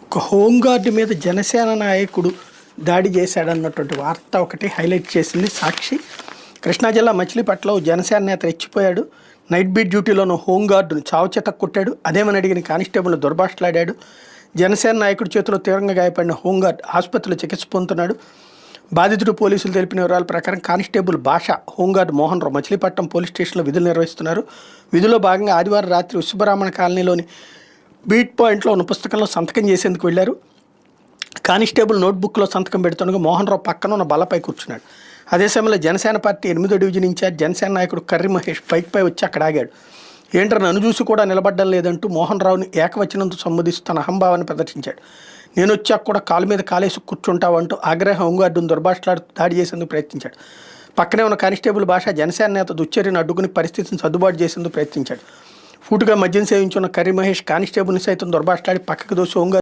ఒక హోంగార్డు మీద జనసేన నాయకుడు దాడి చేశాడన్నటువంటి వార్త ఒకటి హైలైట్ చేసింది సాక్షి. కృష్ణా జిల్లా మచిలీపట్నంలో జనసేన నేత రెచ్చిపోయాడు. నైట్ బీట్ డ్యూటీలోనూ హోంగార్డును చావుచేత కొట్టాడు. అదేమని అడిగిన కానిస్టేబుల్ను దుర్భాషలాడాడు. జనసేన నాయకుడి చేతిలో తీవ్రంగా గాయపడిన హోంగార్డ్ ఆసుపత్రిలో చికిత్స పొందుతున్నాడు. బాధితుడు పోలీసులు తెలిపిన వివరాల ప్రకారం కానిస్టేబుల్ భాష, హోంగార్డ్ మోహన్ రావు మచిలీపట్నం పోలీస్ స్టేషన్లో విధులు నిర్వహిస్తున్నారు. విధుల్లో భాగంగా ఆదివారం రాత్రి విశ్వబ్రాహ్మణ కాలనీలోని బీట్ పాయింట్లో ఉన్న పుస్తకంలో సంతకం చేసేందుకు వెళ్లారు. కానిస్టేబుల్ నోట్బుక్లో సంతకం పెడుతుండగా మోహన్ రావు పక్కన ఉన్న బల్లపై కూర్చున్నాడు. అదే సమయంలో జనసేన పార్టీ 8వ డివిజన్ ఇన్ఛార్జ్ జనసేన నాయకుడు కర్రి మహేష్ బైక్పై వచ్చి అక్కడ ఆగాడు. ఏంటర్ నన్ను చూసి కూడా నిలబడ్డం లేదంటూ మోహన్ రావుని ఏకవచనంతో సంబోధిస్తూ తన అహంభావాన్ని ప్రదర్శించాడు. నేను వచ్చాక కూడా కాలు మీద కాలేసి కూర్చుంటావంటూ ఆగ్రహం హోంగార్డును దుర్భాషలాడుతూ దాడి చేసేందుకు ప్రయత్నించాడు. పక్కనే ఉన్న కానిస్టేబుల్ భాష జనసేన నేత దుశ్చర్యను అడ్డుకుని పరిస్థితిని సర్దుబాటు చేసేందుకు ప్రయత్నించాడు. ఫూటుగా మద్యం సేవించున్న కర్రి మహేష్ కానిస్టేబుల్ని సైతం దుర్భాషలాడి పక్కకు దోసి హోంగార్డు